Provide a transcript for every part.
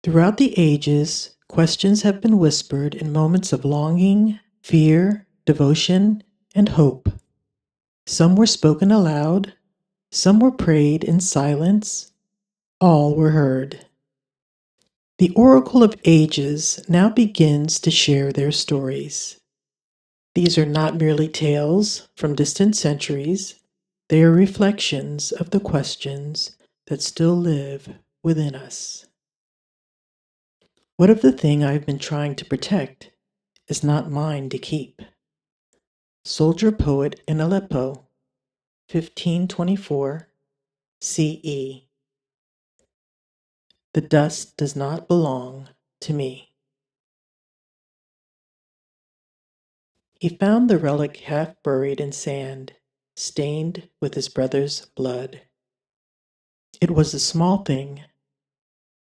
Throughout the ages, questions have been whispered in moments of longing, fear, devotion, and hope. Some were spoken aloud, some were prayed in silence, all were heard. The Oracle of Ages now begins to share their stories. These are not merely tales from distant centuries, they are reflections of the questions that still live within us. What if the thing I've been trying to protect is not mine to keep? Soldier poet in Aleppo, 1524 CE. The dust does not belong to me. He found the relic half buried in sand, stained with his brother's blood. It was a small thing,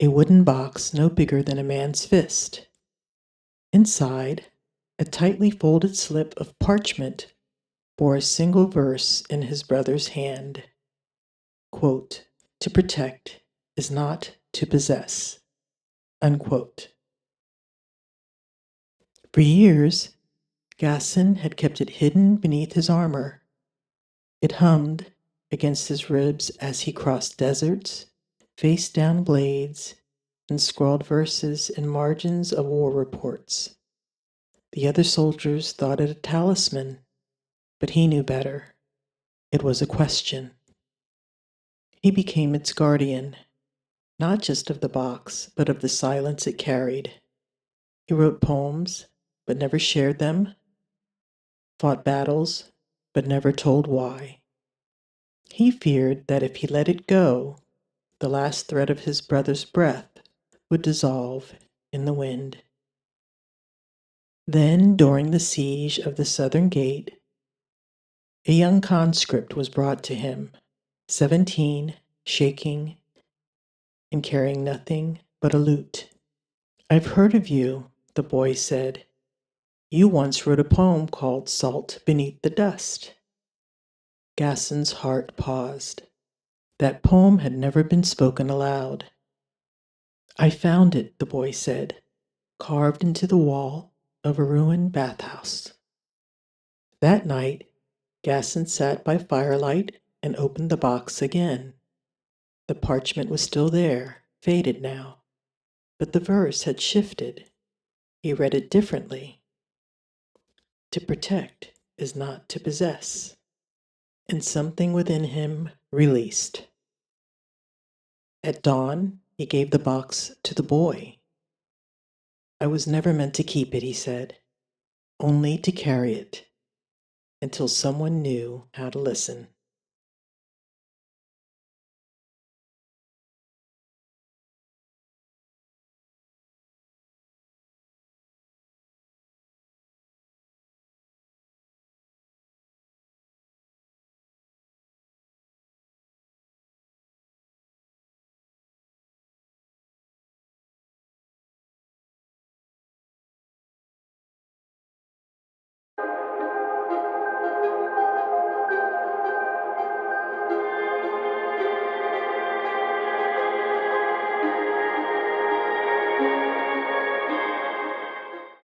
a wooden box no bigger than a man's fist. Inside, a tightly folded slip of parchment bore a single verse in his brother's hand. Quote, "To protect is not to possess." Unquote. For years, Gasson had kept it hidden beneath his armor. It hummed against his ribs as he crossed deserts, faced down blades, and scrawled verses in margins of war reports. The other soldiers thought it a talisman, but he knew better. It was a question. He became its guardian, not just of the box, but of the silence it carried. He wrote poems, but never shared them, fought battles, but never told why. He feared that if he let it go, the last thread of his brother's breath would dissolve in the wind. Then, during the siege of the southern gate, a young conscript was brought to him, 17, shaking, and carrying nothing but a lute. "I've heard of you," the boy said. "You once wrote a poem called Salt Beneath the Dust." Gasson's heart paused. That poem had never been spoken aloud. "I found it," the boy said, "carved into the wall of a ruined bathhouse." That night, Gasson sat by firelight and opened the box again. The parchment was still there, faded now, but the verse had shifted. He read it differently. To protect is not to possess. And something within him released. At dawn, he gave the box to the boy. "I was never meant to keep it," he said, "only to carry it until someone knew how to listen."